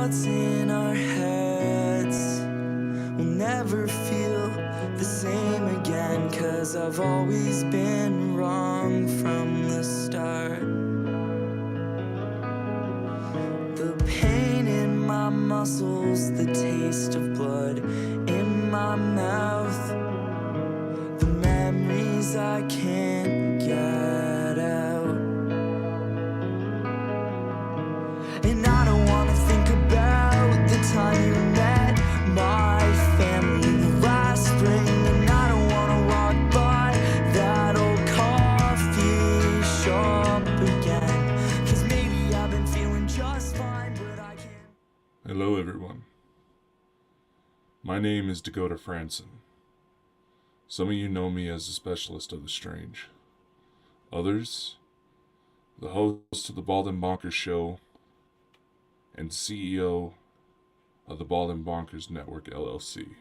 what's in our heads will never feel the same again, 'cause I've always been wrong from the start. The pain in my muscles, the taste of blood in my mouth, the memories I can't get out. And I don't wanna think about the time you met my family last spring. And I don't wanna walk by that old coffee shop again, 'cause maybe I've been feeling just fine, but I can't. Hello everyone. My name is Dakota Frandsen. Some of you know me as the specialist of the strange. Others, the host of the Bonkers show and CEO of the Bonkers Network LLC.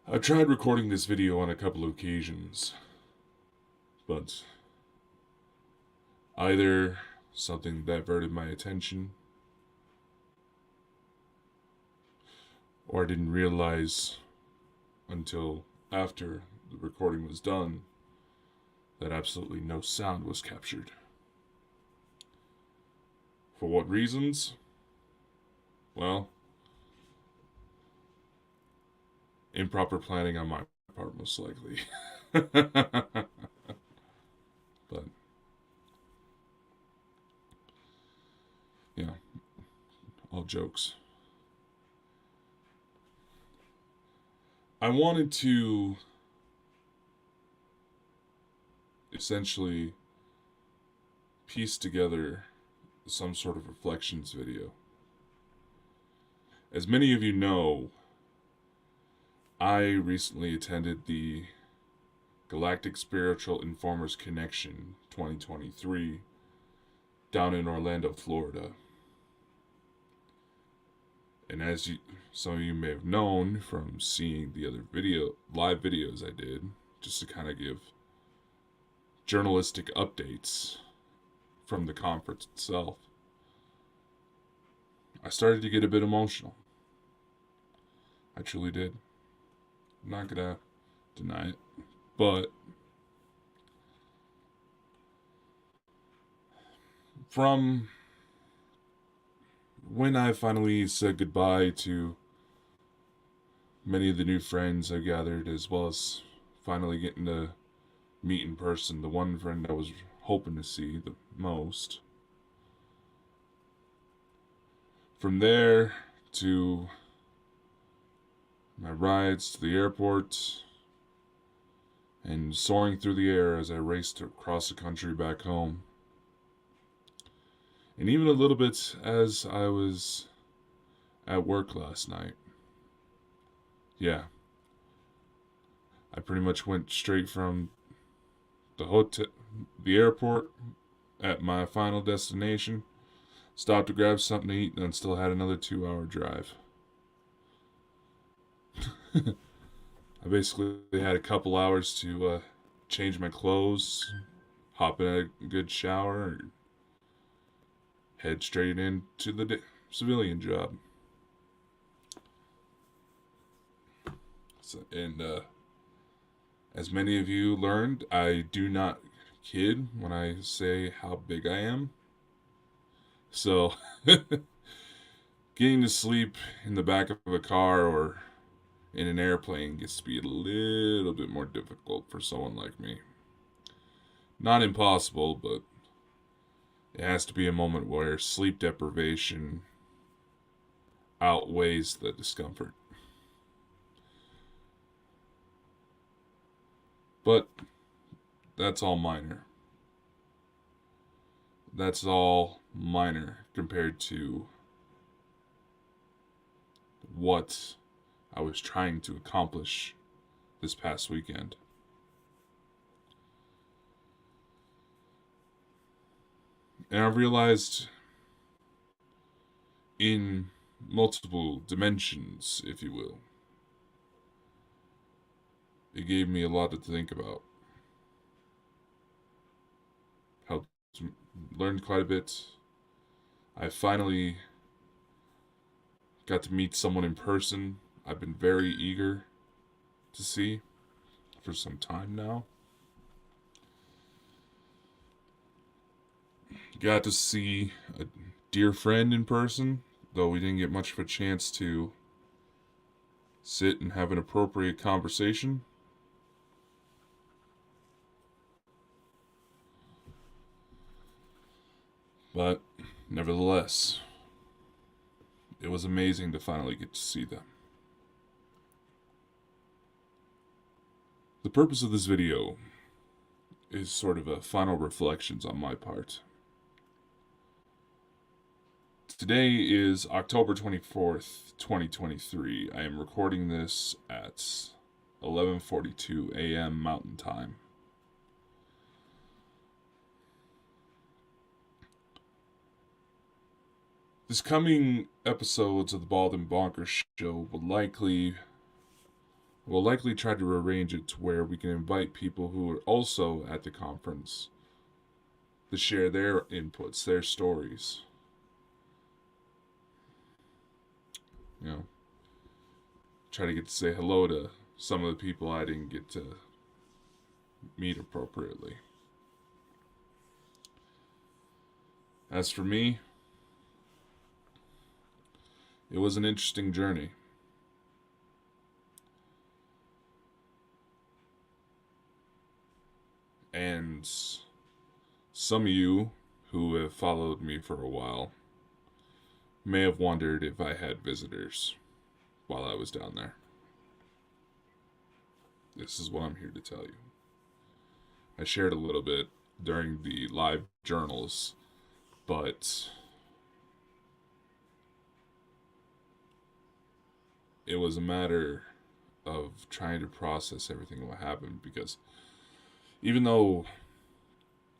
I've tried recording this video on a couple of occasions, but either something diverted my attention, or I didn't realize until after the recording was done that absolutely no sound was captured. For what reasons? Well, improper planning on my part, most likely. But yeah, all jokes. I wanted to essentially piece together some sort of reflections video. As many of you know, I recently attended the Galactic Spiritual Informers Connection 2023 down in Orlando, Florida. And as some of you may have known from seeing the other live videos I did, just to kind of give journalistic updates from the conference itself, I started to get a bit emotional. I truly did. I'm not gonna deny it. But from when I finally said goodbye to many of the new friends I gathered, as well as finally getting to meet in person the one friend I was hoping to see the most, from there to my rides to the airport and soaring through the air as I raced across the country back home, and even a little bit as I was at work last night. Yeah, I pretty much went straight from the airport at my final destination, stopped to grab something to eat, and then still had another 2-hour drive. I basically had a couple hours to change my clothes, hop in a good shower, and head straight into the civilian job. And as many of you learned, I do not kid when I say how big I am. So, getting to sleep in the back of a car or in an airplane gets to be a little bit more difficult for someone like me. Not impossible, but it has to be a moment where sleep deprivation outweighs the discomfort. But that's all minor. That's all minor compared to what I was trying to accomplish this past weekend. And I've realized in multiple dimensions, if you will, it gave me a lot to think about. Helped learn quite a bit. I finally got to meet someone in person I've been very eager to see for some time now. Got to see a dear friend in person, though we didn't get much of a chance to sit and have an appropriate conversation. But nevertheless, it was amazing to finally get to see them. The purpose of this video is sort of a final reflections on my part. Today is October 24th, 2023. I am recording this at 11:42 a.m. Mountain Time. This coming episodes of the Bald and Bonkers show will likely try to arrange it to where we can invite people who are also at the conference to share their inputs, their stories. You know, try to get to say hello to some of the people I didn't get to meet appropriately. As for me, it was an interesting journey. And some of you who have followed me for a while may have wondered if I had visitors while I was down there. This is what I'm here to tell you. I shared a little bit during the live journals, but it was a matter of trying to process everything that happened, because even though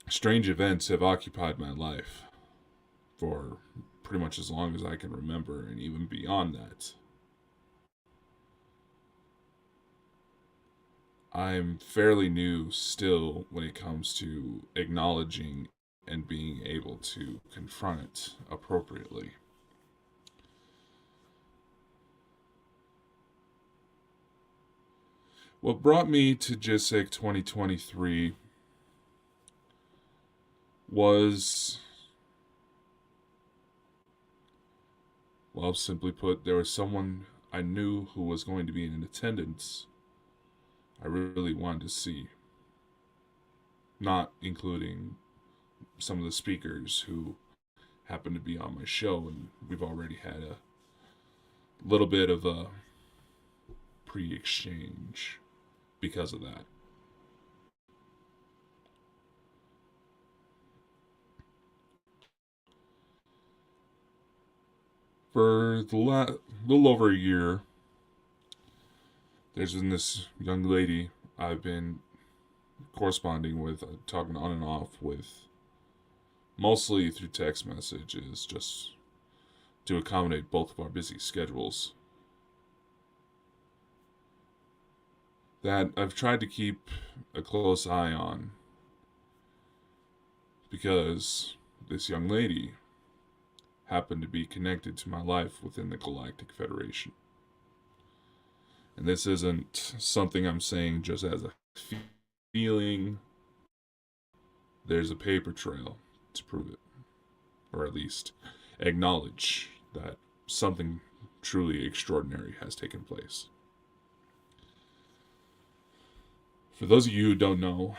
strange events have occupied my life for pretty much as long as I can remember, and even beyond that, I'm fairly new still when it comes to acknowledging and being able to confront it appropriately. What brought me to GSIC 2023 was, well, simply put, there was someone I knew who was going to be in attendance I really wanted to see. Not including some of the speakers who happened to be on my show, and we've already had a little bit of a pre-exchange because of that. For the little over a year, there's been this young lady I've been corresponding with, talking on and off with, mostly through text messages, just to accommodate both of our busy schedules, that I've tried to keep a close eye on, because this young lady happened to be connected to my life within the Galactic Federation. And this isn't something I'm saying just as a feeling. There's a paper trail to prove it, or at least acknowledge that something truly extraordinary has taken place. For those of you who don't know,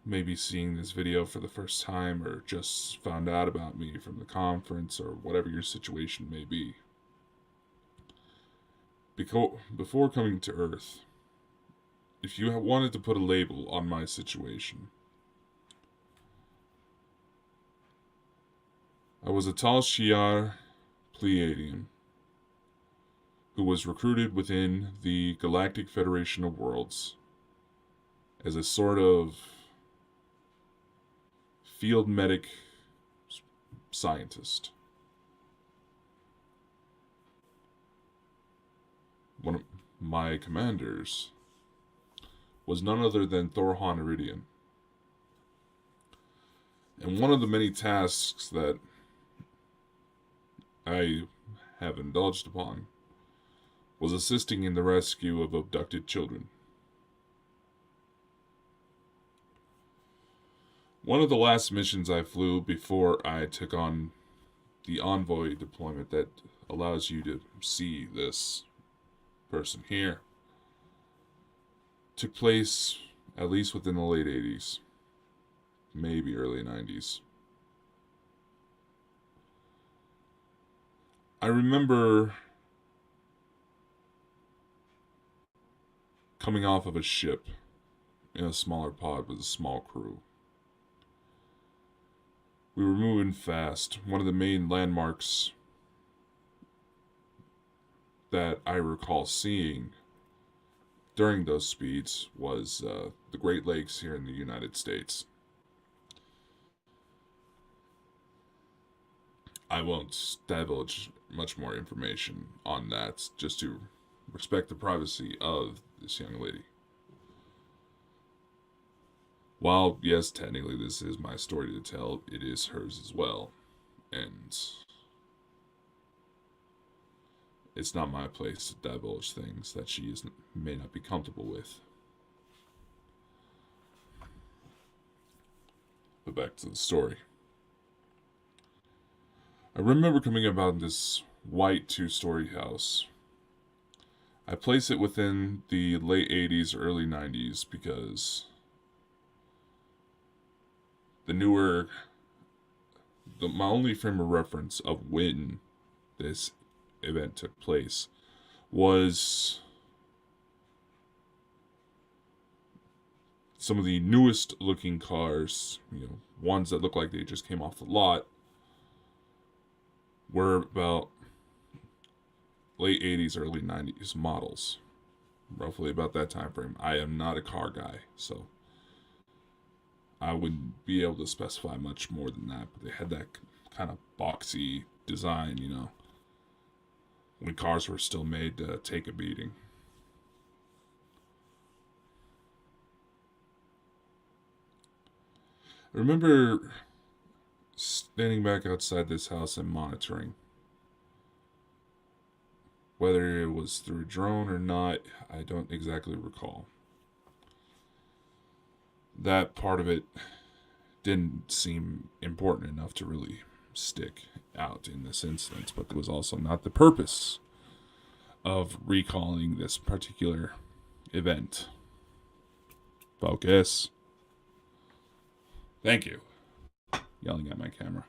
maybe seeing this video for the first time, or just found out about me from the conference, or whatever your situation may be, before coming to Earth, if you wanted to put a label on my situation, I was a Tal Shiar Pleiadian who was recruited within the Galactic Federation of Worlds as a sort of field medic scientist. One of my commanders was none other than Thorhan Iridian. And one of the many tasks that I have indulged upon was assisting in the rescue of abducted children. One of the last missions I flew before I took on the envoy deployment that allows you to see this person here took place at least within the late 80s, maybe early 90s. I remember coming off of a ship in a smaller pod with a small crew. We were moving fast. One of the main landmarks that I recall seeing during those speeds was the Great Lakes here in the United States. I won't divulge much more information on that, just to respect the privacy of this young lady. While, yes, technically this is my story to tell, it is hers as well. And it's not my place to divulge things that she may not be comfortable with. But back to the story. I remember coming about this white two-story house. I place it within the late 80s, early 90s because my only frame of reference of when this event took place was some of the newest looking cars, ones that look like they just came off the lot, were about late 80s, early 90s models. Roughly about that time frame. I am not a car guy, so I wouldn't be able to specify much more than that, but they had that kind of boxy design, when cars were still made to take a beating. I remember standing back outside this house and monitoring. Whether it was through a drone or not, I don't exactly recall. That part of it didn't seem important enough to really stick out in this instance, but it was also not the purpose of recalling this particular event. Focus. Thank you. Yelling at my camera.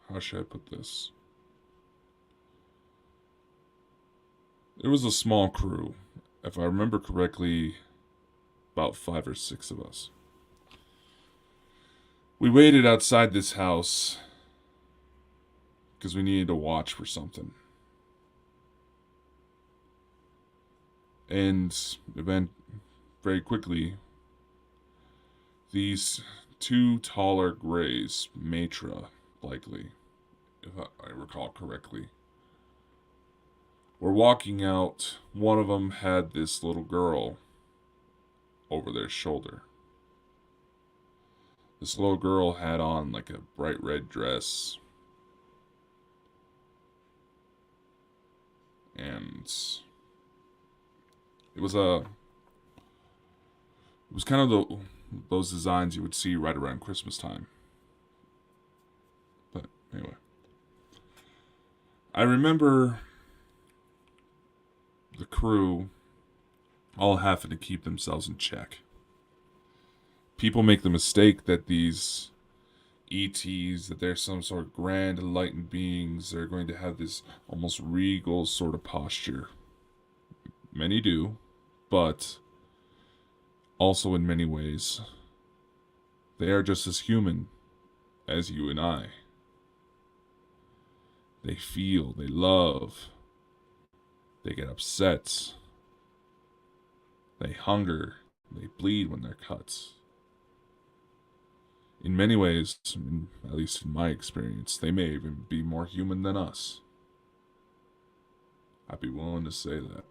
How should I put this? There was a small crew. If I remember correctly, about 5 or 6 of us. We waited outside this house because we needed to watch for something. And very quickly, these 2 taller grays, Matra, likely, if I recall correctly, were walking out. One of them had this little girl over their shoulder. This little girl had on like a bright red dress. And it was kind of those designs you would see right around Christmas time. But anyway, I remember the crew all having to keep themselves in check. People make the mistake that these ETs, that they're some sort of grand enlightened beings. They're going to have this almost regal sort of posture. Many do, but also in many ways, they are just as human as you and I. They feel, they love, they get upset, they hunger, they bleed when they're cut. In many ways, at least in my experience, they may even be more human than us. I'd be willing to say that.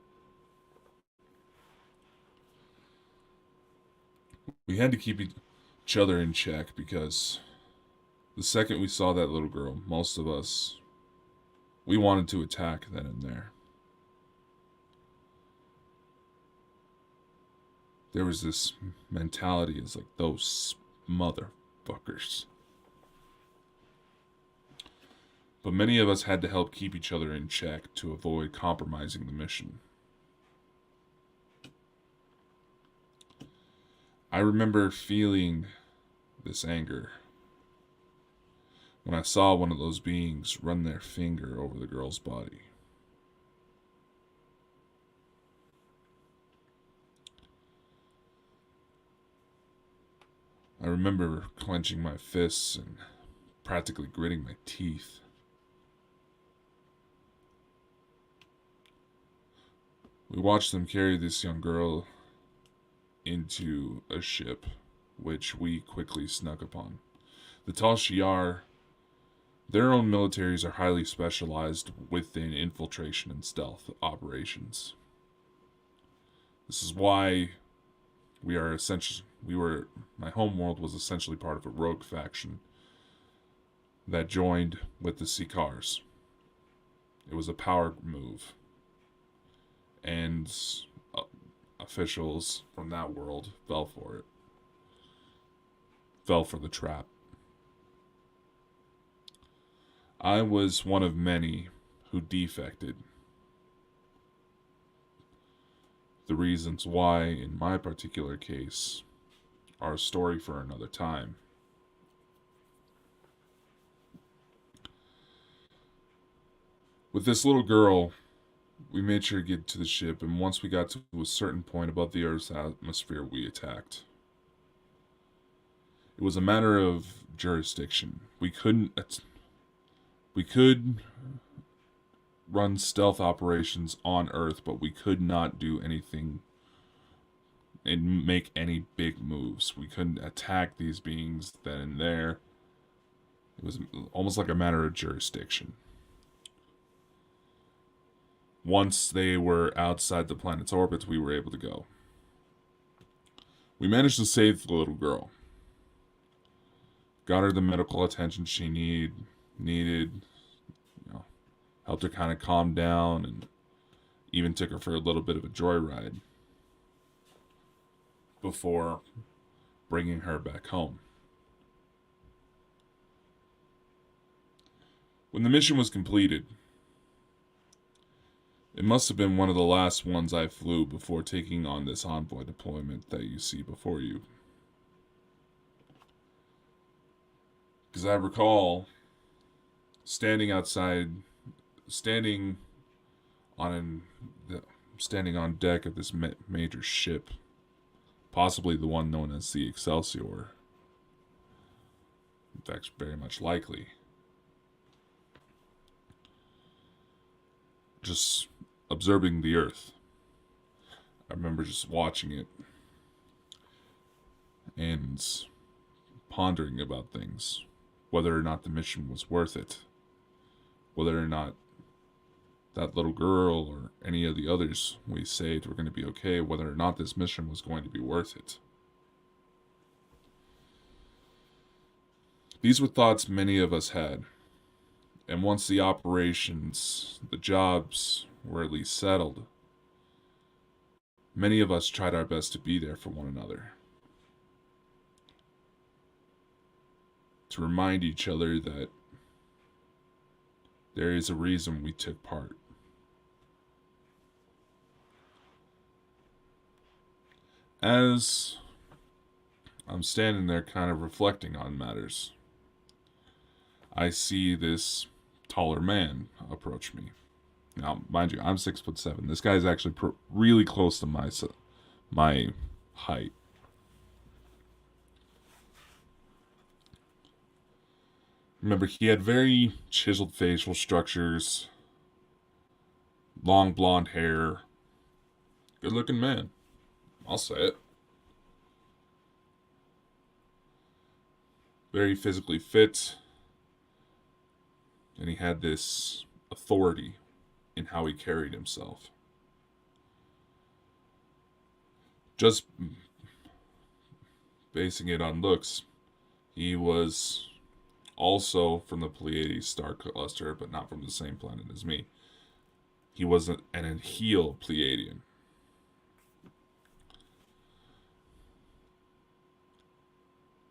We had to keep each each other in check, because the second we saw that little girl, most of us, we wanted to attack then and there. There was this mentality, it's like, those motherfuckers. But many of us had to help keep each other in check to avoid compromising the mission. I remember feeling this anger when I saw one of those beings run their finger over the girl's body. I remember clenching my fists and practically gritting my teeth. We watched them carry this young girl into a ship, which we quickly snuck upon. The Tal Shiar, their own militaries are highly specialized within infiltration and stealth operations. This is why my home world was essentially part of a rogue faction that joined with the Sikars. It was a power move. And officials from that world fell for it. Fell for the trap. I was one of many who defected. The reasons why, in my particular case, are a story for another time. With this little girl, we made sure to get to the ship, and once we got to a certain point above the Earth's atmosphere, we attacked. It was a matter of jurisdiction. We could run stealth operations on Earth, but we could not do anything and make any big moves. We couldn't attack these beings then and there. It was almost like a matter of jurisdiction. Once they were outside the planet's orbit, we were able to go. We managed to save the little girl. Got her the medical attention she needed. Helped her kind of calm down, and even took her for a little bit of a joyride before bringing her back home. When the mission was completed, it must have been one of the last ones I flew before taking on this envoy deployment that you see before you. Because I recall standing on deck of this major ship, possibly the one known as the Excelsior. In fact, very much likely. Just observing the Earth. I remember just watching it and pondering about things, whether or not the mission was worth it, whether or not that little girl or any of the others we saved were going to be okay, whether or not this mission was going to be worth it. These were thoughts many of us had. And once the operations, the jobs were at least settled, many of us tried our best to be there for one another. To remind each other that there is a reason we took part. As I'm standing there kind of reflecting on matters, I see this taller man approach me. Now, mind you, I'm 6'7". This guy's actually really close to my height. Remember, he had very chiseled facial structures, long blonde hair, good-looking man. I'll say it. Very physically fit. And he had this authority in how he carried himself. Just basing it on looks, he was also from the Pleiades star cluster, but not from the same planet as me. He was an Anhel Pleiadian.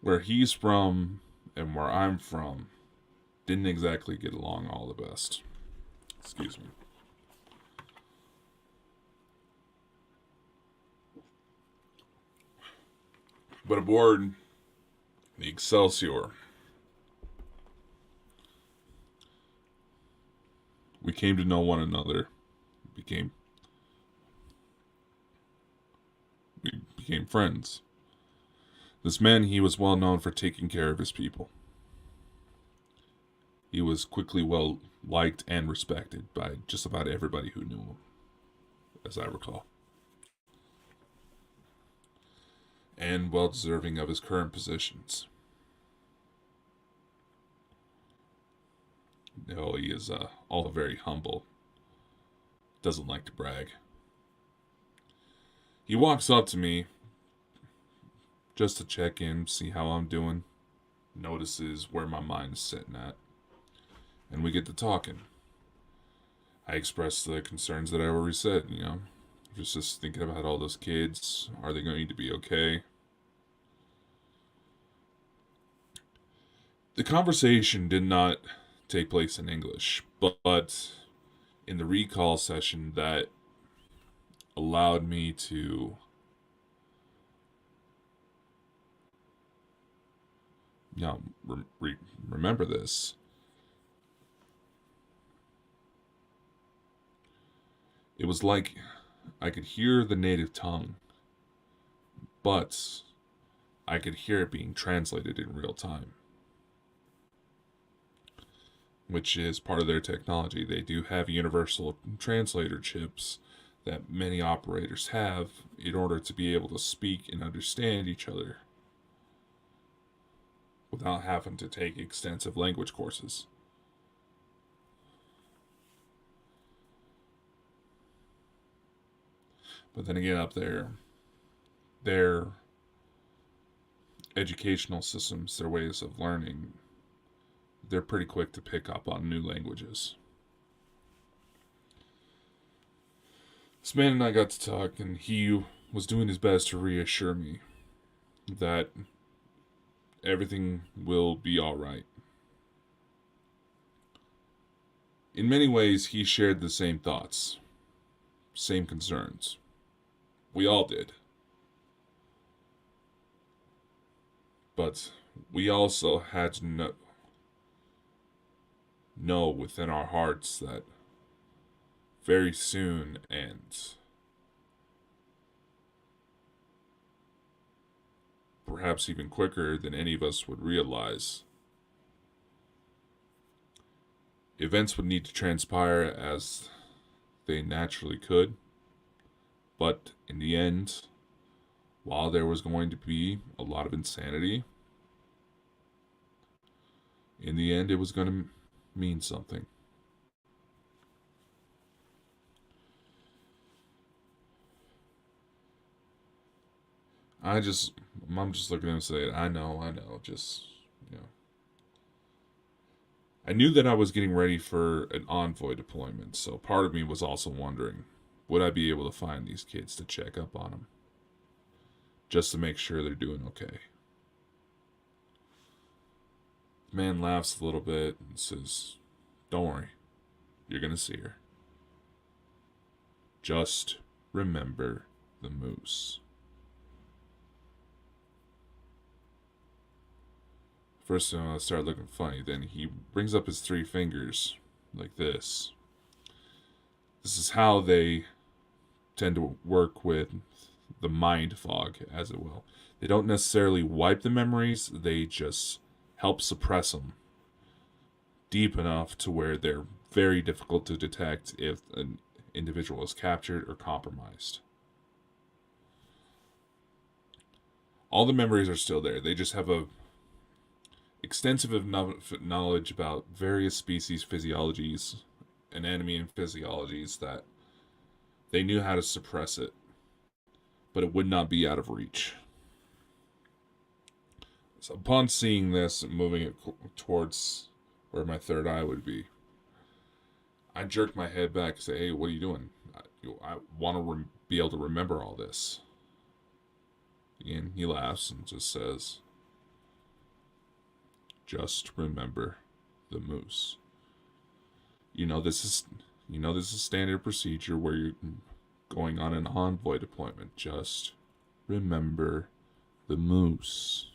Where he's from and where I'm from didn't exactly get along all the best. Excuse me. But aboard the Excelsior, we came to know one another. We became friends. This man, he was well known for taking care of his people. He was quickly well liked and respected by just about everybody who knew him, as I recall. And well deserving of his current positions. No, he is all very humble. Doesn't like to brag. He walks up to me just to check in, see how I'm doing. Notices where my mind is sitting at. And we get to talking. I express the concerns that I already said, Just thinking about all those kids. Are they going to be okay? The conversation did not take place in English, but in the recall session that allowed me to remember this. It was like I could hear the native tongue, but I could hear it being translated in real time, which is part of their technology. They do have universal translator chips that many operators have in order to be able to speak and understand each other without having to take extensive language courses. But then again, up there, their educational systems, their ways of learning, they're pretty quick to pick up on new languages. This man and I got to talk, and he was doing his best to reassure me that everything will be all right. In many ways, he shared the same thoughts, same concerns. We all did. But we also had to know within our hearts that very soon, and perhaps even quicker than any of us would realize, events would need to transpire as they naturally could. But in the end, while there was going to be a lot of insanity, in the end it was going to mean something. I'm just looking at him and saying, I know, I knew that I was getting ready for an envoy deployment, so part of me was also wondering, would I be able to find these kids to check up on them? Just to make sure they're doing okay. The man laughs a little bit and says, don't worry, you're gonna see her. Just remember the moose. First I start looking funny, then he brings up his 3 fingers like this. This is how they tend to work with the mind fog, as it will. They don't necessarily wipe the memories, they just help suppress them deep enough to where they're very difficult to detect if an individual is captured or compromised. All the memories are still there. They just have a extensive knowledge about various species physiologies, anatomy and physiologies, that they knew how to suppress it, but it would not be out of reach. So upon seeing this and moving it towards where my third eye would be, I jerk my head back and say, "Hey, what are you doing? I want to be able to remember all this." And he laughs and just says, "Just remember the moose. You know this is standard procedure where you're going on an envoy deployment. Just remember the moose."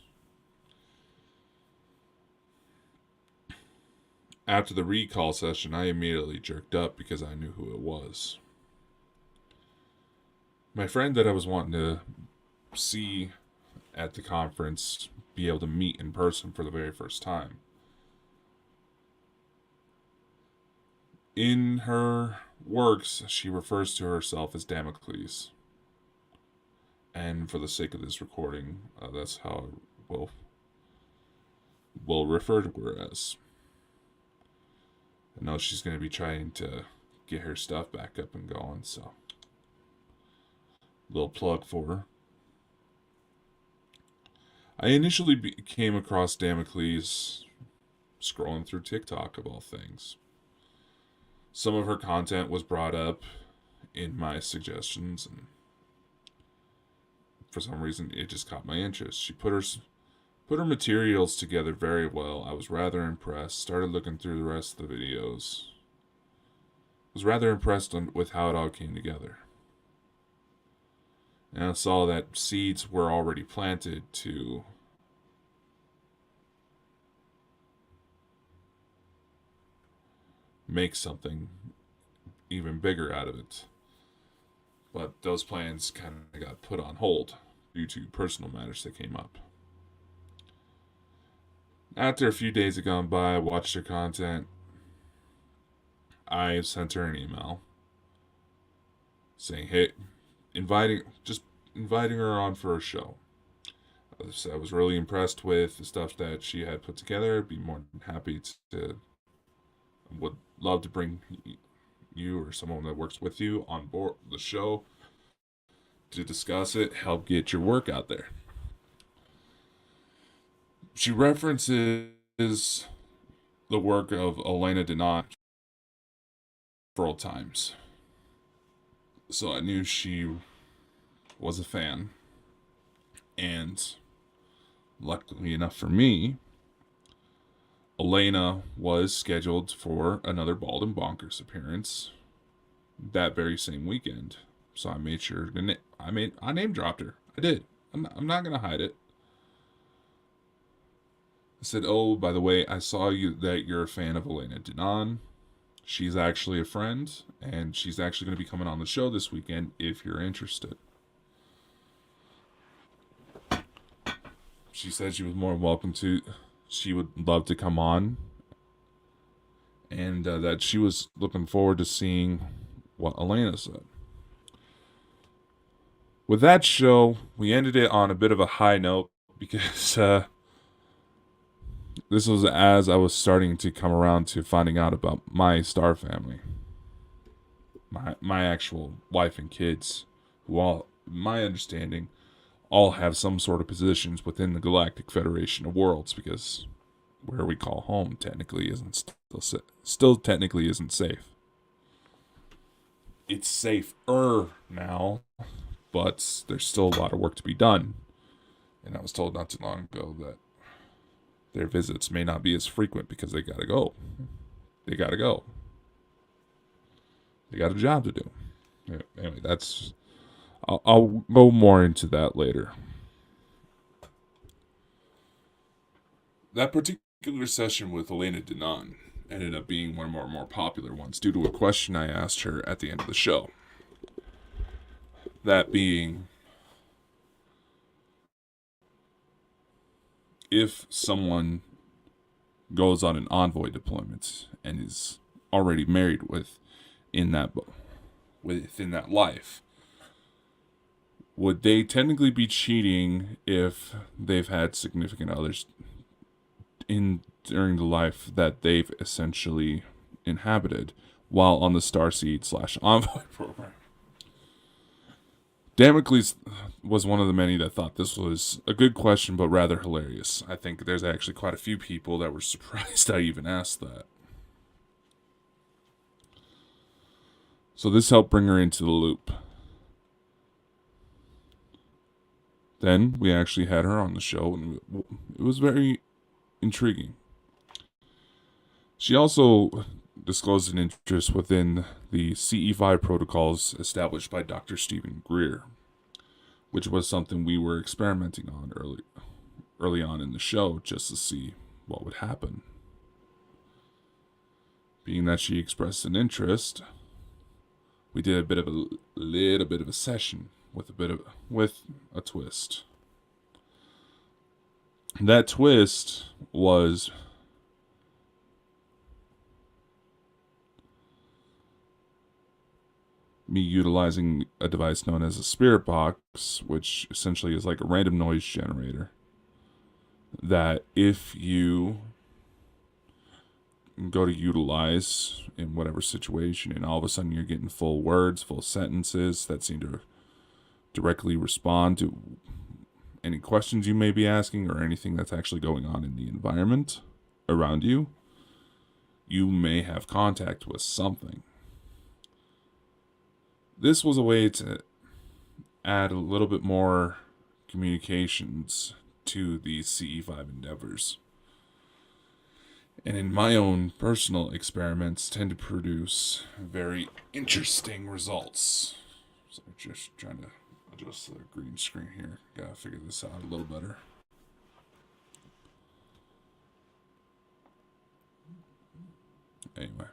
After the recall session, I immediately jerked up because I knew who it was. My friend that I was wanting to see at the conference, be able to meet in person for the very first time. In her works, she refers to herself as Damocles. And for the sake of this recording, that's how we'll refer to her as. I know she's going to be trying to get her stuff back up and going, so little plug for her. I initially came across Damocles scrolling through TikTok, of all things. Some of her content was brought up in my suggestions, and for some reason it just caught my interest. She put her materials together very well. I was rather impressed. Started looking through the rest of the videos. Was rather impressed with how it all came together. And I saw that seeds were already planted to make something even bigger out of it. But those plans kind of got put on hold due to personal matters that came up. After a few days had gone by, I watched her content. I sent her an email saying, "Hey, inviting her on for a show. I was really impressed with the stuff that she had put together. Be more than happy to, would love to bring you or someone that works with you on board the show to discuss it, help get your work out there." She references the work of Elena Denon several times. So I knew she was a fan. And luckily enough for me, Elena was scheduled for another Bald and Bonkers appearance that very same weekend. So I made sure to I name dropped her. I did. I'm not gonna hide it. I said, "Oh, by the way, I saw that you're a fan of Elena Denon. She's actually a friend, and she's actually going to be coming on the show this weekend if you're interested." She said she was more than welcome to. She would love to come on, and that she was looking forward to seeing what Elena said. With that show, we ended it on a bit of a high note because this was as I was starting to come around to finding out about my star family. My actual wife and kids, who all, my understanding, all have some sort of positions within the Galactic Federation of Worlds, because where we call home technically isn't still technically isn't safe. It's safer now, but there's still a lot of work to be done. And I was told not too long ago that their visits may not be as frequent because they gotta go. They got a job to do. Yeah, anyway, I'll go more into that later. That particular session with Elena Denon ended up being one of our more popular ones due to a question I asked her at the end of the show. That being, if someone goes on an envoy deployment and is already married within that life, would they technically be cheating if they've had significant others during the life that they've essentially inhabited while on the Starseed /Envoy program? Damocles was one of the many that thought this was a good question, but rather hilarious. I think there's actually quite a few people that were surprised I even asked that. So this helped bring her into the loop. Then we actually had her on the show, and it was very intriguing. She also disclosed an interest within the CE5 protocols established by Dr. Stephen Greer, which was something we were experimenting on early on in the show just to see what would happen. Being that she expressed an interest, we did a little bit of a session with a twist. That twist was me utilizing a device known as a spirit box, which essentially is like a random noise generator. That if you go to utilize in whatever situation, and all of a sudden you're getting full words, full sentences that seem to directly respond to any questions you may be asking or anything that's actually going on in the environment around you, you may have contact with something. This was a way to add a little bit more communications to these CE5 endeavors. And in my own personal experiments, tend to produce very interesting results. So just trying to adjust the green screen here. Gotta figure this out a little better. Anyway.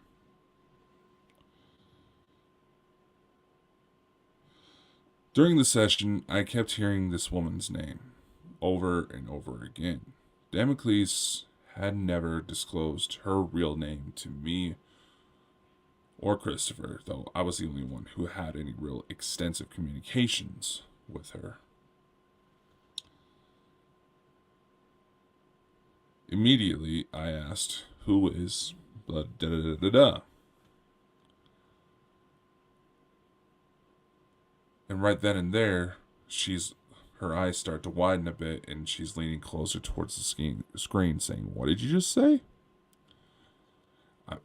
During the session, I kept hearing this woman's name over and over again. Damocles had never disclosed her real name to me or Christopher, though I was the only one who had any real extensive communications with her. Immediately, I asked, "Who is blah da da da da da?" And right then and there, her eyes start to widen a bit, and she's leaning closer towards the screen, saying, "What did you just say?"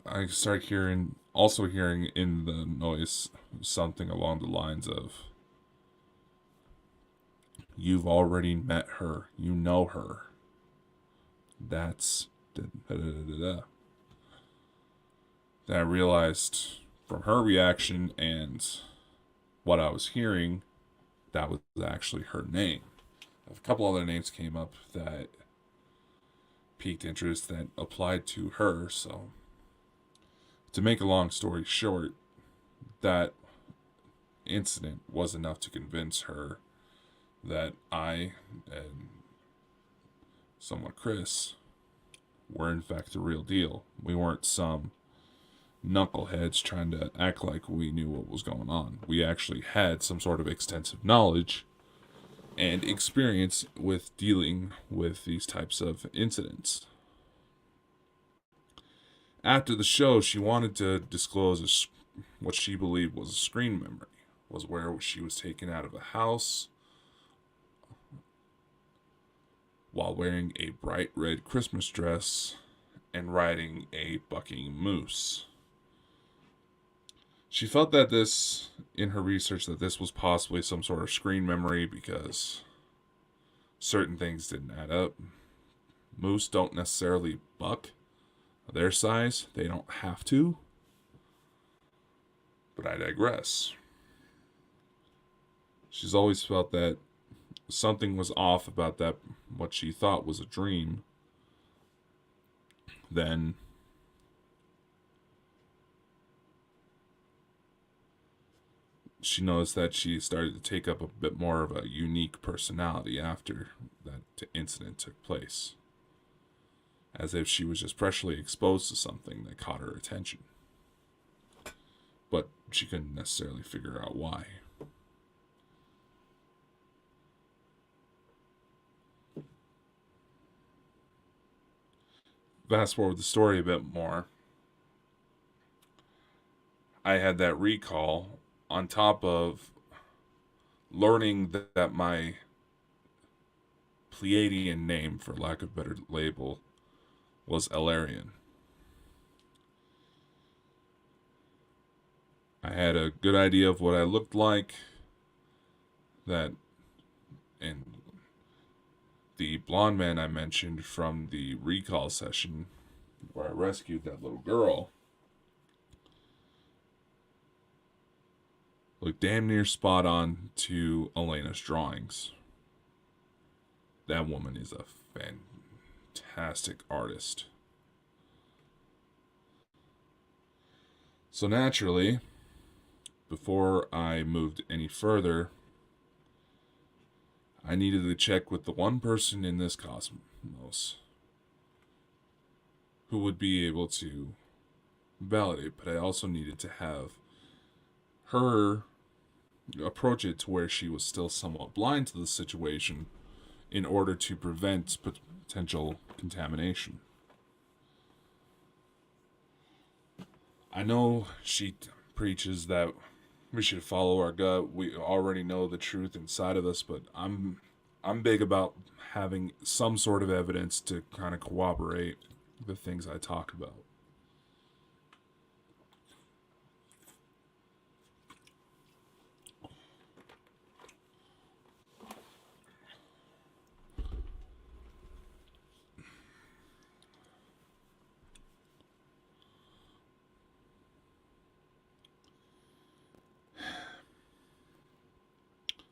I start hearing in the noise something along the lines of, "You've already met her. You know her. That's da da da da da." Then I realized from her reaction and what I was hearing, that was actually her name. A couple other names came up that piqued interest that applied to her, so to make a long story short, that incident was enough to convince her that I and somewhat Chris were in fact the real deal. We weren't some knuckleheads trying to act like we knew what was going on. We actually had some sort of extensive knowledge and experience with dealing with these types of incidents. After the show, she wanted to disclose what she believed was a screen memory, was where she was taken out of a house while wearing a bright red Christmas dress and riding a bucking moose. She felt that in her research, that this was possibly some sort of screen memory because certain things didn't add up. Moose don't necessarily buck. Their size, they don't have to. But I digress. She's always felt that something was off about that, what she thought was a dream. Then she noticed that she started to take up a bit more of a unique personality after that incident took place. As if she was just freshly exposed to something that caught her attention. But she couldn't necessarily figure out why. Fast forward the story a bit more. I had that recall on top of learning that my Pleiadian name, for lack of a better label, was Elarian. I had a good idea of what I looked like, and the blonde man I mentioned from the recall session where I rescued that little girl looked damn near spot on to Elena's drawings. That woman is a fantastic artist. So naturally, before I moved any further, I needed to check with the one person in this cosmos who would be able to validate, but I also needed to have her approach it to where she was still somewhat blind to the situation in order to prevent potential contamination. I know she preaches that we should follow our gut. We already know the truth inside of us, but I'm big about having some sort of evidence to kind of corroborate the things I talk about.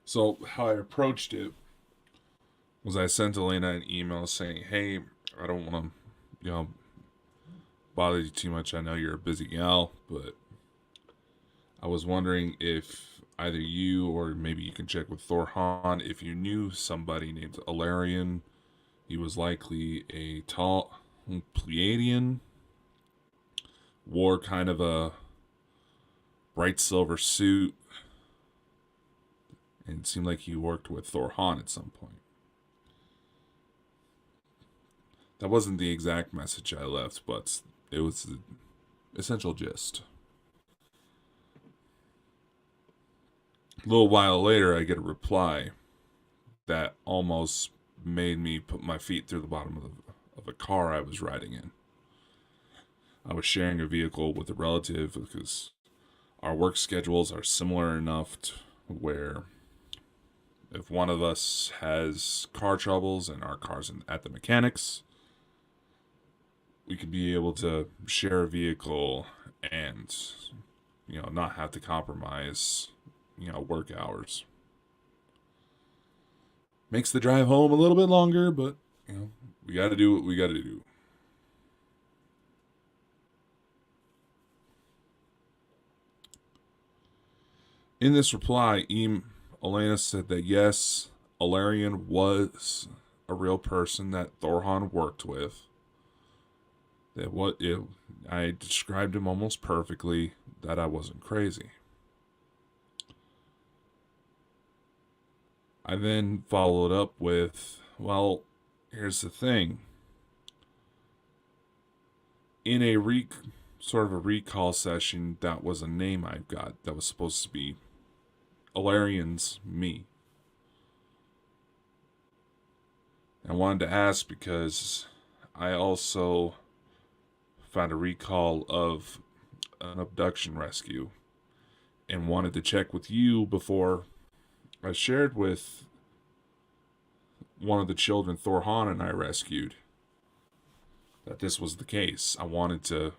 So how I approached it was I sent Elena an email saying, "Hey, I don't want to, bother you too much. I know you're a busy gal, but I was wondering if either you or maybe you can check with Thorhan if you knew somebody named Alarian. He was likely a tall Pleiadian, wore kind of a bright silver suit, and it seemed like he worked with Thorhan at some point." That wasn't the exact message I left, but it was the essential gist. A little while later, I get a reply that almost made me put my feet through the bottom of a car I was riding in. I was sharing a vehicle with a relative because our work schedules are similar enough to where if one of us has car troubles and our car's at the mechanics, we could be able to share a vehicle and, not have to compromise, work hours. Makes the drive home a little bit longer, but, we got to do what we got to do. In this reply, Elena said that yes, Alarian was a real person that Thorhan worked with. That I described him almost perfectly, that I wasn't crazy. I then followed up with, well, here's the thing. In a sort of a recall session, that was a name I got that was supposed to be Alarian's me. I wanted to ask because I also found a recall of an abduction rescue and wanted to check with you before I shared with one of the children Thorhan and I rescued that this was the case. I wanted to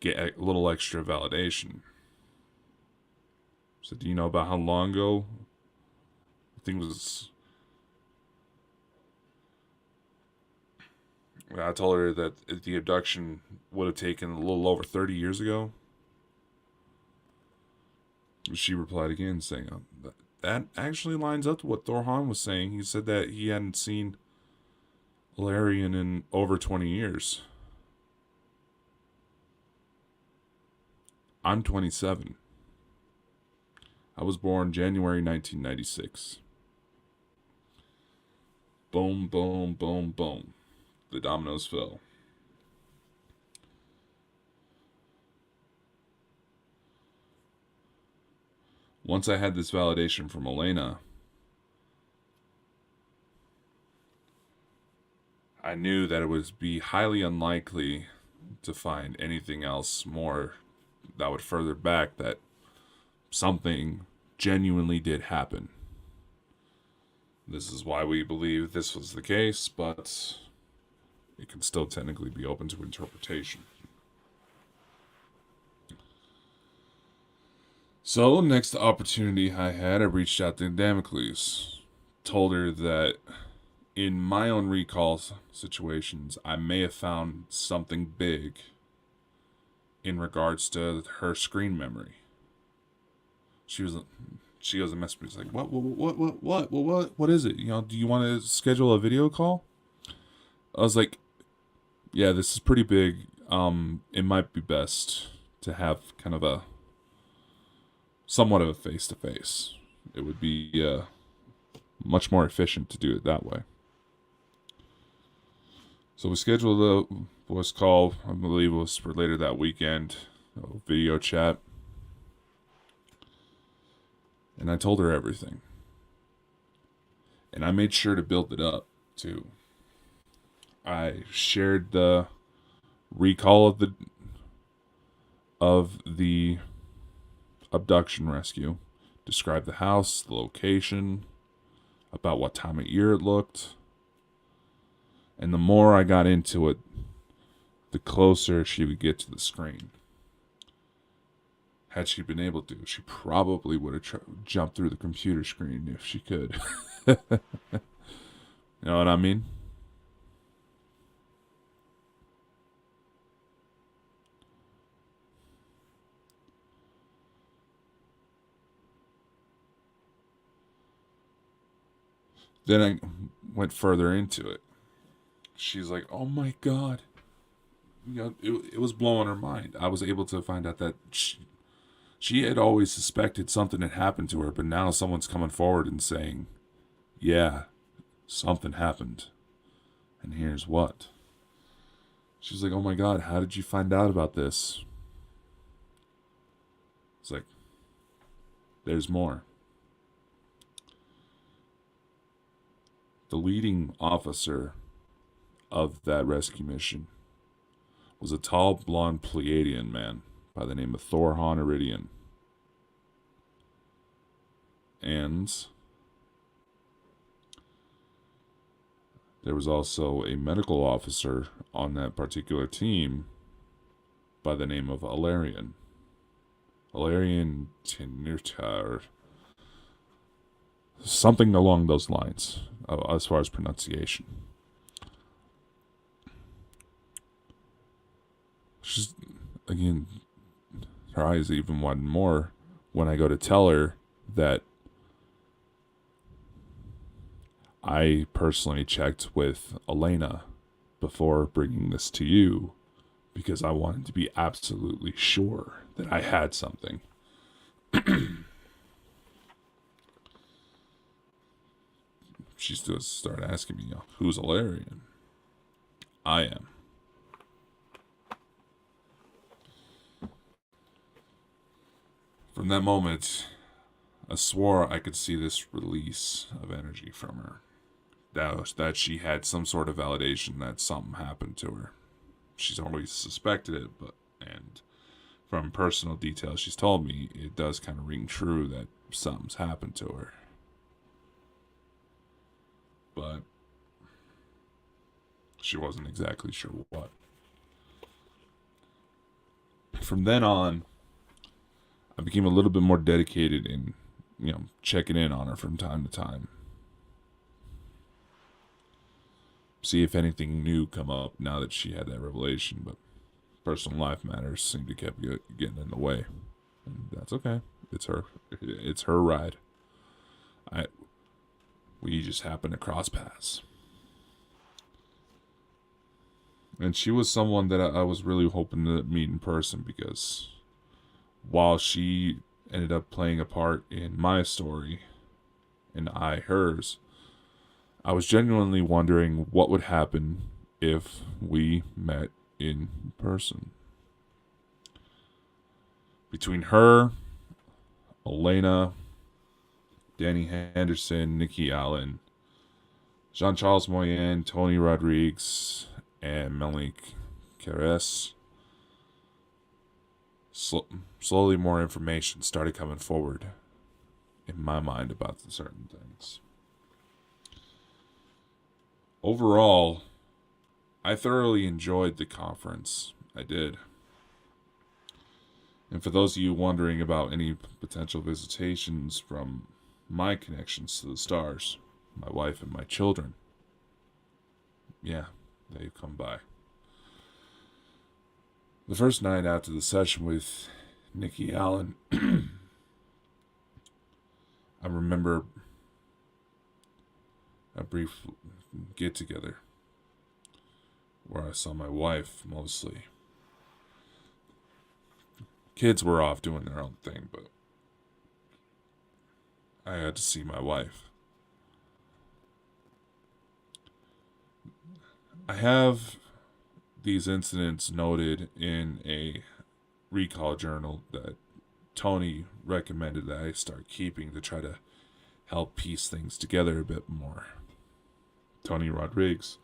get a little extra validation. So do you know about how long ago? I think it was... I told her that the abduction would have taken a little over 30 years ago. She replied again saying, that actually lines up to what Thorhan was saying. He said that he hadn't seen Alarian in over 20 years. I'm 27. I was born January 1996. Boom, boom, boom, boom. The dominoes fell. once I had this validation from Elena, I knew that it would be highly unlikely to find anything else more that would further back that something genuinely did happen. This is why we believe this was the case, but it can still technically be open to interpretation. So, next opportunity I had, I reached out to Damocles. Told her that in my own recall situations, I may have found something big in regards to her screen memory. She goes and messaged me. She's like, what is it? Do you want to schedule a video call? I was like, yeah, this is pretty big. It might be best to have kind of somewhat of a face-to-face. It would be much more efficient to do it that way. So we scheduled a voice call. I believe it was for later that weekend. A video chat. And I told her everything. And I made sure to build it up, too. I shared the recall of the abduction rescue. Described the house, the location, about what time of year it looked. And the more I got into it, the closer she would get to the screen. Had she been able to, she probably would have jumped through the computer screen if she could. You know what I mean? Then I went further into it. She's like, oh my God. It was blowing her mind. I was able to find out that she had always suspected something had happened to her, but now someone's coming forward and saying, yeah, something happened. And here's what. She's like, oh my God, how did you find out about this? It's like, there's more. The leading officer of that rescue mission was a tall, blonde Pleiadian man by the name of Thorhan Iridian. And there was also a medical officer on that particular team by the name of Alarian. Alarian Tinirta, or something along those lines, as far as pronunciation. She's, again, her eyes even widen more when I go to tell her that I personally checked with Elena before bringing this to you because I wanted to be absolutely sure that I had something. She still started asking me, who's Alarian? I am. From that moment, I swore I could see this release of energy from her. That she had some sort of validation that something happened to her. She's always suspected it, and from personal details she's told me, it does kind of ring true that something's happened to her. But she wasn't exactly sure what. From then on, I became a little bit more dedicated in, checking in on her from time to time. See if anything new come up now that she had that revelation, but personal life matters seemed to keep getting in the way. And that's okay. It's her ride. We just happened to cross paths. And she was someone that I was really hoping to meet in person, because while she ended up playing a part in my story and I hers, I was genuinely wondering what would happen if we met in person. Between her, Elena, Danny Henderson, Nikki Allen, Jean-Charles Moyen, Tony Rodriguez, and Melanie Carres. Slowly more information started coming forward in my mind about certain things. Overall, I thoroughly enjoyed the conference. I did. And for those of you wondering about any potential visitations from my connections to the stars, my wife and my children, yeah, they've come by. The first night after the session with Nikki Allen, I remember a brief get-together where I saw my wife mostly. Kids were off doing their own thing, but I had to see my wife. I have these incidents noted in a recall journal that Tony recommended that I start keeping to try to help piece things together a bit more. Tony Rodriguez.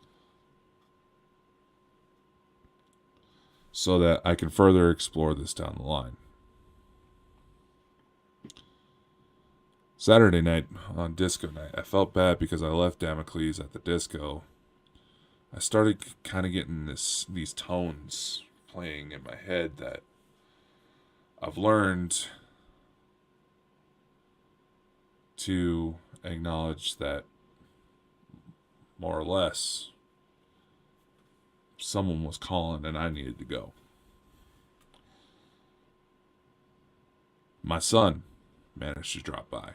So that I can further explore this down the line. Saturday night on disco night, I felt bad because I left Damocles at the disco. I started kind of getting these tones playing in my head that I've learned to acknowledge that more or less someone was calling and I needed to go. My son managed to drop by.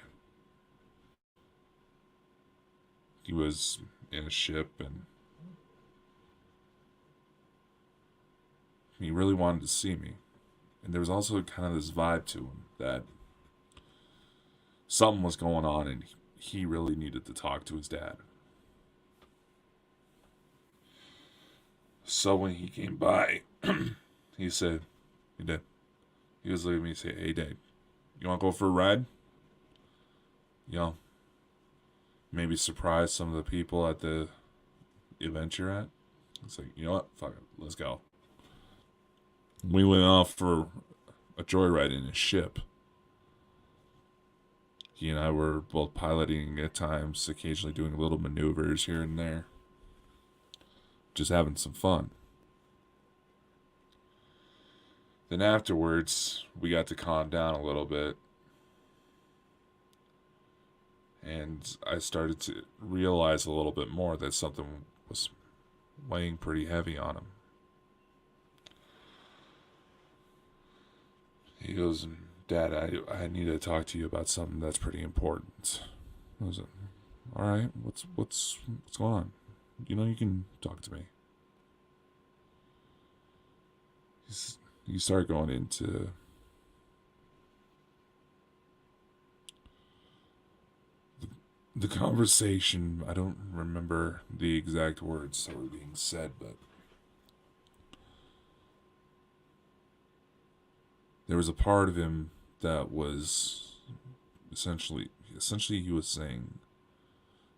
He was in a ship and he really wanted to see me. And there was also kind of this vibe to him that something was going on and he really needed to talk to his dad. So when he came by, he said, he did. He was looking at me and said, "Hey, Dad, you want to go for a ride? You know, maybe surprise some of the people at the event you're at?" It's like, you know what? Fuck it. Let's go. We went off for a joyride in a ship. He and I were both piloting at times, occasionally doing little maneuvers here and there. Just having some fun. Then afterwards, we got to calm down a little bit. And I started to realize a little bit more that something was weighing pretty heavy on him. He goes, "Dad, I need to talk to you about something that's pretty important." I was like, "All right, what's going on? You know you can talk to me." You start going into the conversation. I don't remember the exact words that were being said, but there was a part of him that was essentially he was saying,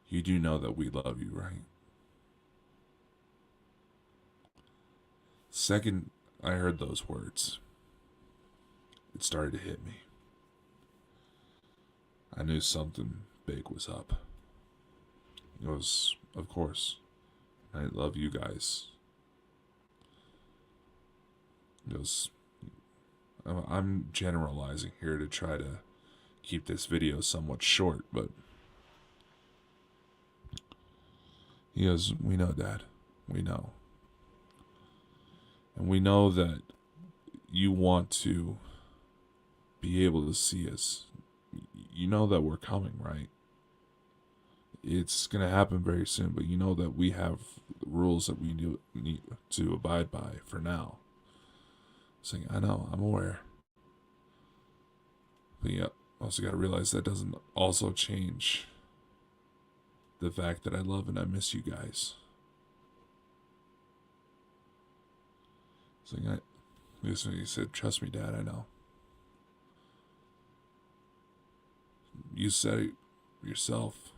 "You do know that we love you, right?" Second I heard those words, it started to hit me. I knew something big was up. It was, of course, I love you guys. It was, I'm generalizing here to try to keep this video somewhat short, but he goes, "We know, Dad. We know. And we know that you want to be able to see us. You know that we're coming, right? It's going to happen very soon, but you know that we have rules that we need to abide by for now." Saying, "I know, I'm aware. But yeah, also got to realize that doesn't also change the fact that I love and I miss you guys." Saying, he said, "Trust me, Dad, I know." You said it yourself.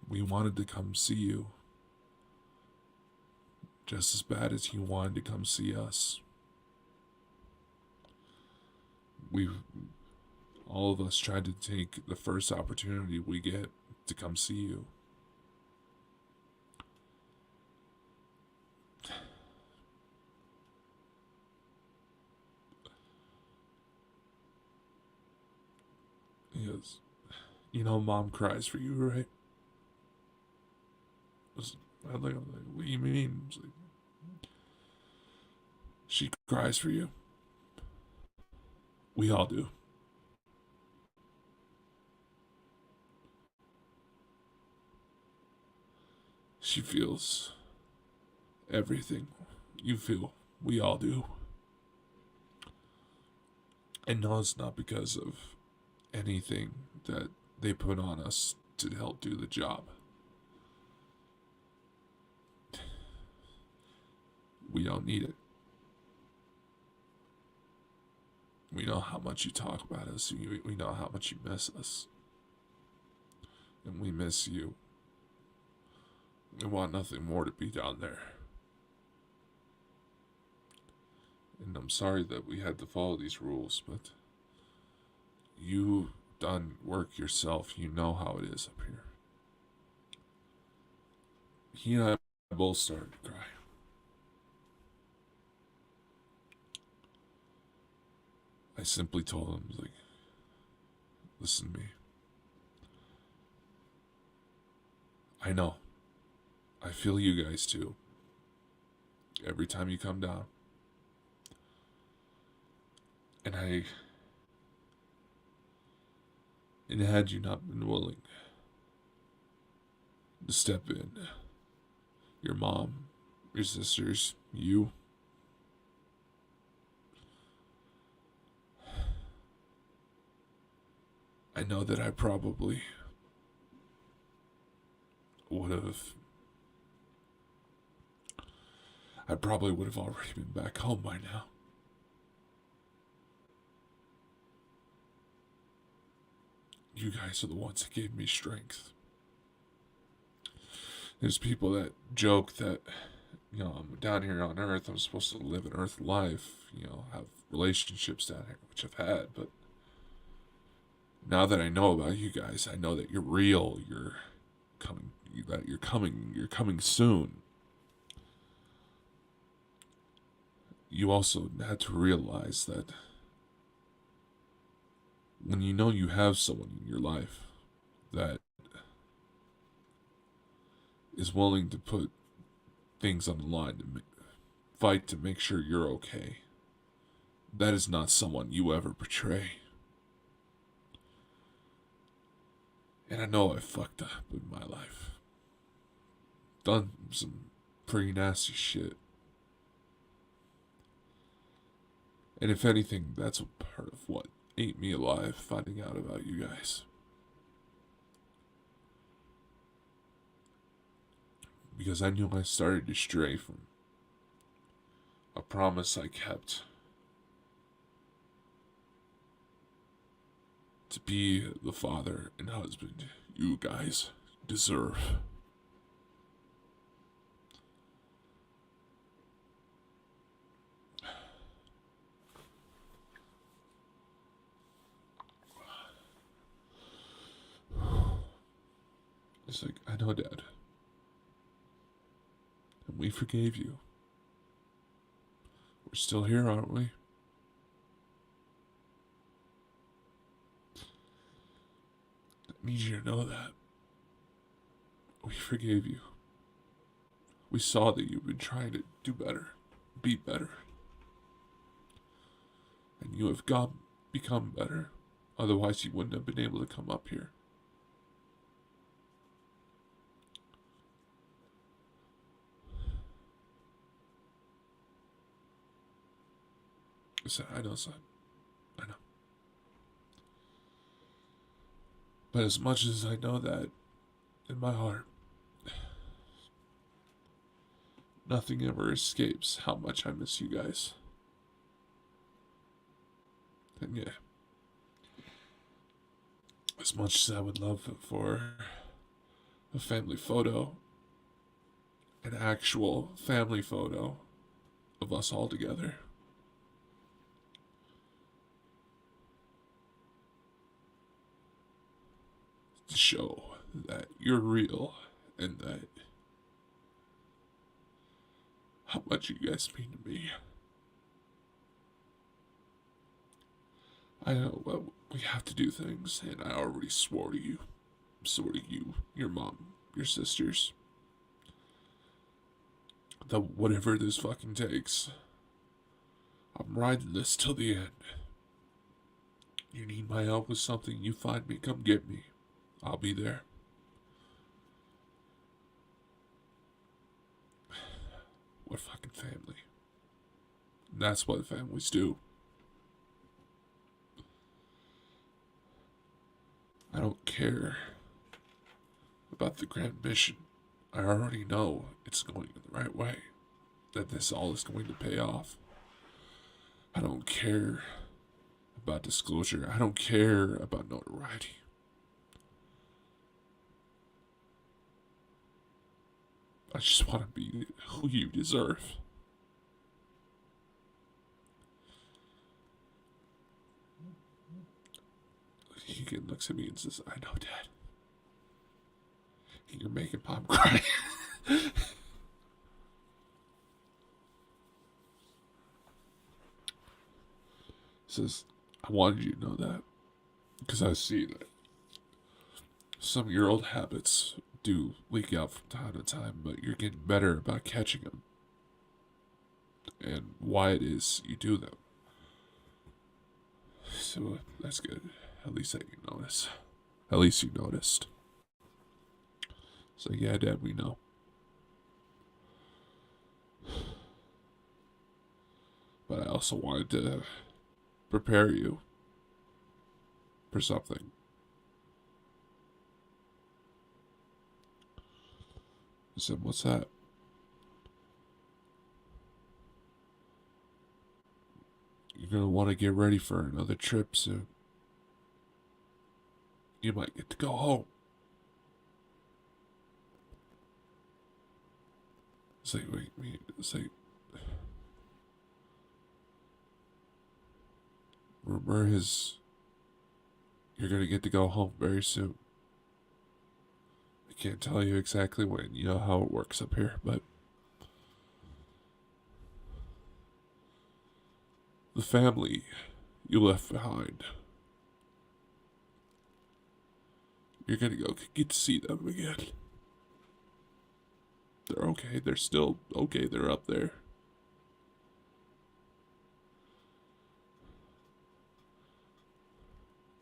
We wanted to come see you just as bad as you wanted to come see us. All of us tried to take the first opportunity we get to come see you. He goes, you know, Mom cries for you, right? I'm like, what do you mean? Like, she cries for you. We all do. She feels everything you feel. We all do. And no, it's not because of anything that they put on us to help do the job. We don't need it. We know how much you talk about us. We know how much you miss us. And we miss you. We want nothing more to be down there. And I'm sorry that we had to follow these rules, but you've done work yourself. You know how it is up here. He and I both started to cry. I simply told him, like, listen to me. I know. I feel you guys too. Every time you come down. And had you not been willing to step in, your mom, your sisters, you, I know that I probably would have already been back home by now. You guys are the ones that gave me strength. There's people that joke that, you know, I'm down here on Earth, I'm supposed to live an Earth life, you know, have relationships down here, which I've had, but now that I know about you guys, I know that you're real, you're coming soon. You also had to realize that when you know you have someone in your life that is willing to put things on the line to fight to make sure you're okay, that is not someone you ever betray. And I know I fucked up in my life. Done some pretty nasty shit. And if anything, that's a part of what ate me alive, finding out about you guys. Because I knew I started to stray from a promise I kept to be the father and husband you guys deserve. It's like, I know, Dad. And we forgave you. We're still here, aren't we? I need you to know that. We forgave you. We saw that you've been trying to do better, be better. And you have become better. Otherwise, you wouldn't have been able to come up here. I said, I know, son. I know. But as much as I know that in my heart, nothing ever escapes how much I miss you guys. And yeah. As much as I would love for a family photo, an actual family photo of us all together, to show that you're real and that how much you guys mean to me. I know we have to do things, and I already swore to you, your mom, your sisters, that whatever this fucking takes, I'm riding this till the end. You need my help with something, you find me, come get me. I'll be there. We're fucking family. And that's what families do. I don't care about the grand mission. I already know it's going in the right way. That this all is going to pay off. I don't care about disclosure. I don't care about notoriety. I just want to be who you deserve. He looks at me and says, I know, Dad. You're making Mom cry. Says, I wanted you to know that. Because I see that some of your old habits do leak out from time to time, but you're getting better about catching them. And why it is you do them. So that's good. At least I can notice. At least you noticed. So yeah, Dad, we know. But I also wanted to prepare you for something. I said, what's that? You're gonna want to get ready for another trip soon. You might get to go home. It's like, wait, it's like, rumor is you're gonna get to go home very soon. I can't tell you exactly when, you know how it works up here, but the family you left behind, you're gonna go get to see them again. They're okay. They're still okay. They're up there.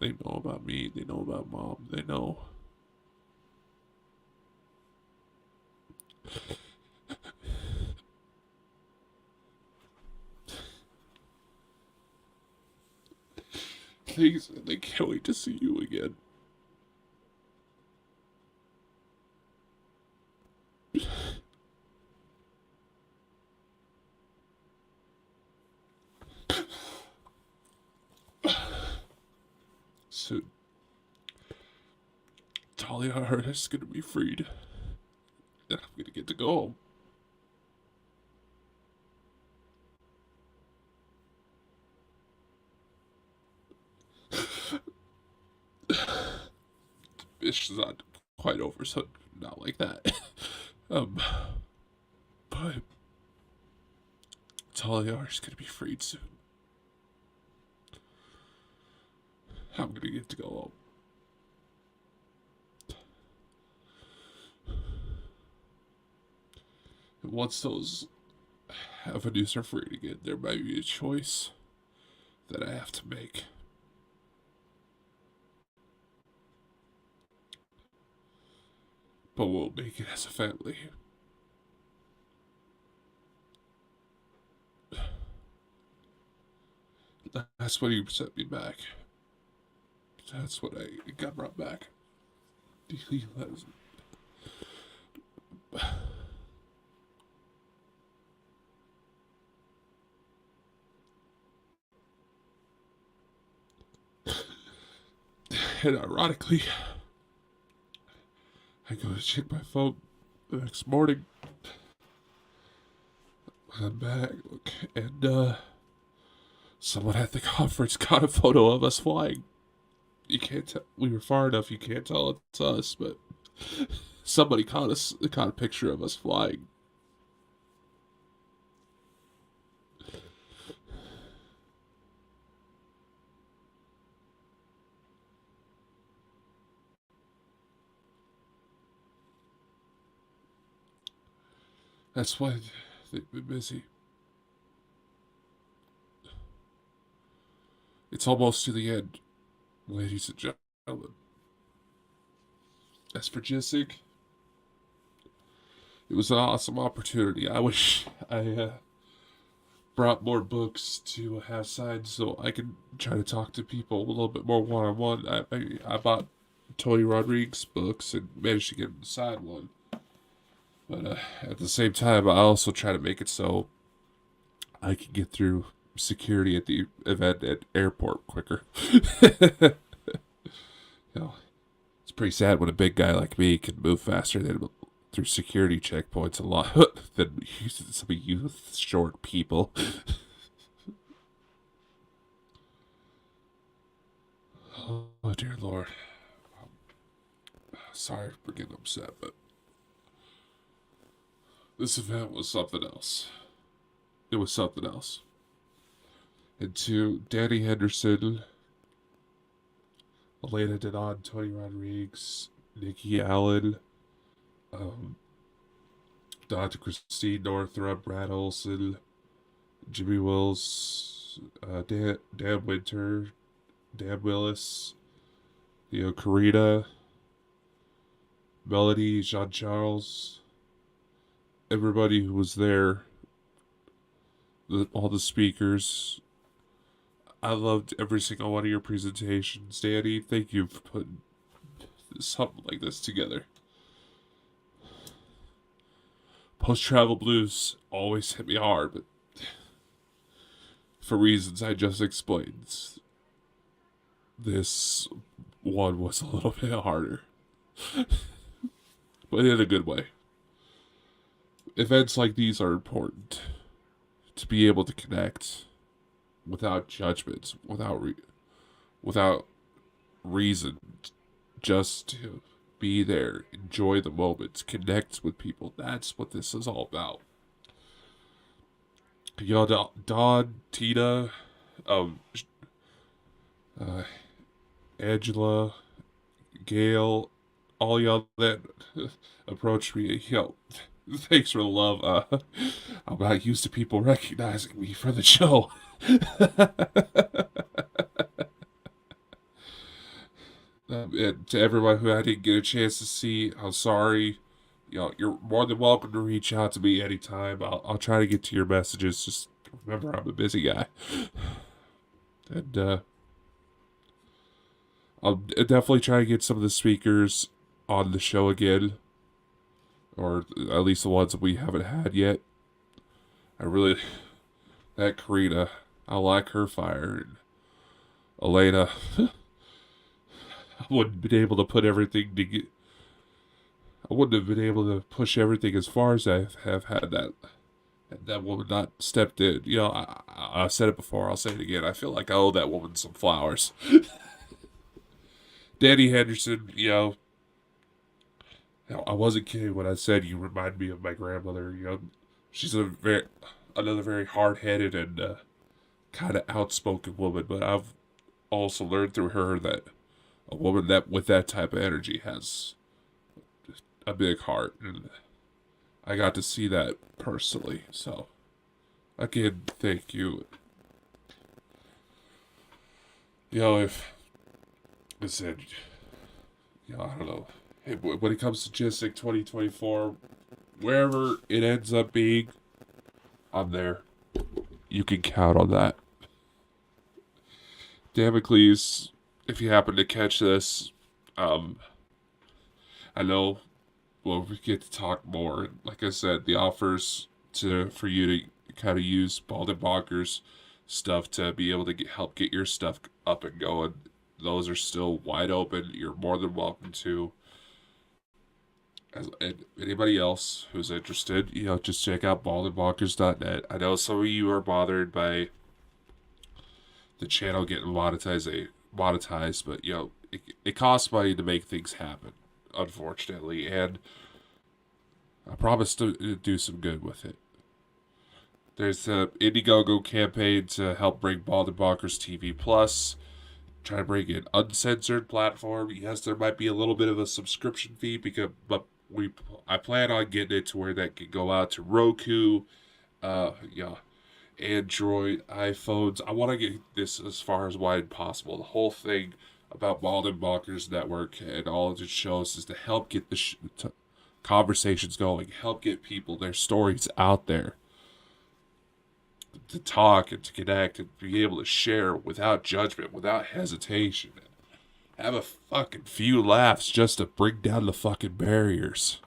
They know about me. They know about Mom. They know. They can't wait to see you again. Soon, Talia is gonna be freed, and I'm gonna get to go home. It's not quite over, so not like that. But Talia is gonna be freed soon. I'm gonna get to go home. And once those avenues are free again, there might be a choice that I have to make. But we'll make it as a family. That's what he sent me back. That's what I got brought back. He has. And ironically, I go to check my phone the next morning. I'm back, and someone at the conference got a photo of us flying. You can't tell. We were far enough. You can't tell it's us, but somebody caught a picture of us flying. That's why they've been busy. It's almost to the end, ladies and gentlemen. As for GSIC, it was an awesome opportunity. I wish I brought more books to have signed so I could try to talk to people a little bit more one-on-one. I bought Tony Rodriguez books and managed to get him to sign one. But at the same time, I also try to make it so I can get through security at the event at airport quicker. You know, it's pretty sad when a big guy like me can move faster than through security checkpoints a lot than some of you short people. Oh dear Lord. Sorry for getting upset, but this event was something else. It was something else. And to Danny Henderson, Elena Denon, Tony Rodriguez, Nikki Allen, Dr. Christine Northrup, Brad Olson, Jimmy Wills, Dan Winter, Dan Willis, Karina, Melody, Jean Charles, everybody who was there, all the speakers. I loved every single one of your presentations, Danny. Thank you for putting something like this together. Post-travel blues always hit me hard, but for reasons I just explained, this one was a little bit harder. But in a good way. Events like these are important. To be able to connect without judgment, without reason, just to be there, enjoy the moment, connect with people. That's what this is all about. Y'all, Dawn, Tina, Angela, Gail, all y'all that approached me, thanks for the love. I'm not used to people recognizing me for the show. And to everyone who I didn't get a chance to see, I'm sorry. You're more than welcome to reach out to me anytime. I'll try to get to your messages. Just remember, I'm a busy guy. And I'll definitely try to get some of the speakers on the show again. Or at least the ones that we haven't had yet. That Karina, I like her fire. And Elena, I wouldn't have been able to put everything to I wouldn't have been able to push everything as far as I have had that woman not stepped in. I said it before, I'll say it again. I feel like I owe that woman some flowers. Danny Henderson, I wasn't kidding when I said you remind me of my grandmother. She's another very hard-headed and kind of outspoken woman, but I've also learned through her that a woman that with that type of energy has a big heart, and I got to see that personally. So, again, thank you. If I said, I don't know. Hey, when it comes to GSIC 2024, wherever it ends up being, I'm there. You can count on that. Damocles, if you happen to catch this, I know we'll get to talk more. Like I said, the offers for you to kind of use Bald and Bonkers stuff to be able to help get your stuff up and going those are still wide open. You're more than welcome to. And anybody else who's interested, just check out baldenbonkers.net. I know some of you are bothered by the channel getting monetized, but it costs money to make things happen, unfortunately, and I promise to do some good with it. There's the Indiegogo campaign to help bring Bald and Bonkers TV Plus. Try to bring an uncensored platform. Yes, there might be a little bit of a subscription fee, but I plan on getting it to where that can go out to Roku, Android, iPhones. I want to get this as far as wide as possible. The whole thing about Bald and Bonkers Network and all of its shows is to help get the conversations going, help get people their stories out there, to talk and to connect and be able to share without judgment, without hesitation. Have a fucking few laughs just to bring down the fucking barriers.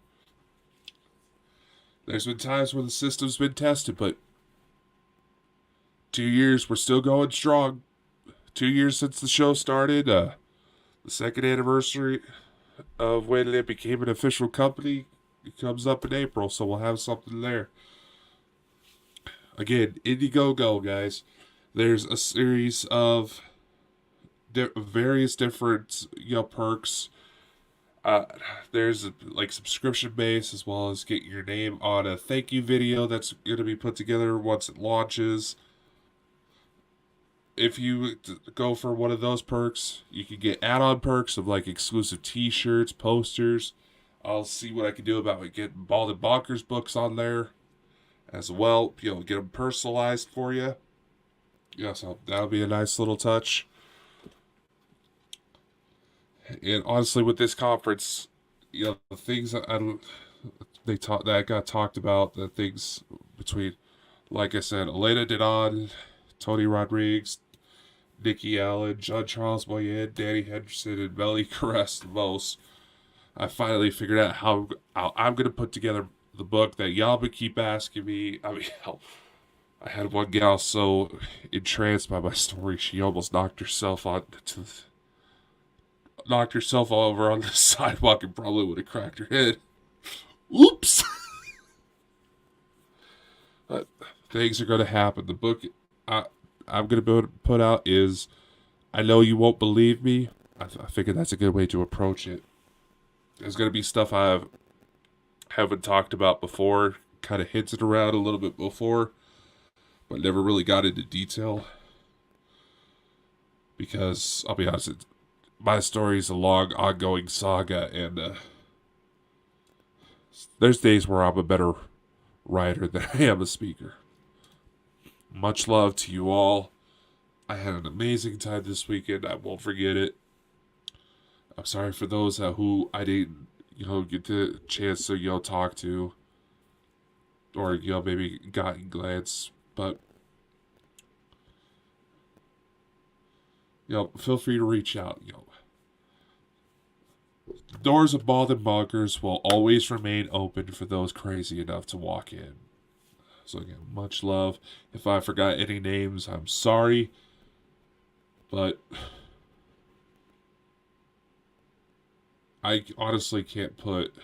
There's been times when the system's been tested, but 2 years, we're still going strong. 2 years since the show started. The second anniversary of when it became an official company, it comes up in April, so we'll have something there. Again, Indiegogo, guys. There's a series of various different perks. There's like subscription base, as well as get your name on a thank you video that's going to be put together once it launches. If you go for one of those perks, you can get add-on perks of like exclusive t-shirts, posters. I'll see what I can do about getting Bald and Bonkers books on there as well. Get them personalized for you. So that'll be a nice little touch. And honestly, with this conference, the things that that got talked about, the things between, like I said, Elena Denon, Tony Rodriguez, Nikki Allen, John Charles Boyan, Danny Henderson, and Melly Caress the most. I finally figured out how I'm going to put together the book that y'all would keep asking me. I mean, hell, I had one gal so entranced by my story, she almost knocked herself over on the sidewalk and probably would have cracked her head. Oops! But things are going to happen. The book I'm going to put out is, I know you won't believe me. I figured that's a good way to approach it. There's going to be stuff I haven't talked about before, kind of hinted around a little bit before, but never really got into detail. Because, I'll be honest, my story is a long, ongoing saga, and there's days where I'm a better writer than I am a speaker. Much love to you all. I had an amazing time this weekend. I won't forget it. I'm sorry for those who I didn't, get the chance to, talk to, or, maybe got a glance, but, feel free to reach out, The doors of Bald and Bonkers will always remain open for those crazy enough to walk in. So again, much love. If I forgot any names, I'm sorry, but I honestly can't put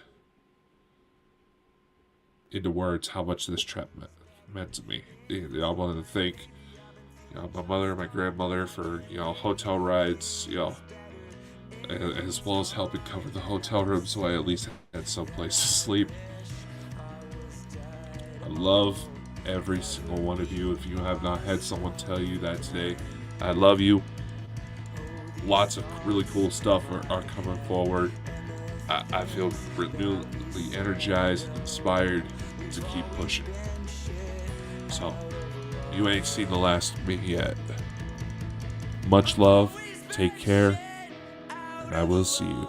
into words how much this trip meant to me. I wanted to thank my mother and my grandmother for hotel rides, as well as helping cover the hotel room so I at least had some place to sleep. I love every single one of you. If you have not had someone tell you that today, I love you. Lots of really cool stuff are coming forward. I feel really energized and inspired to keep pushing. So, you ain't seen the last of me yet. Much love, take care, and I will see you.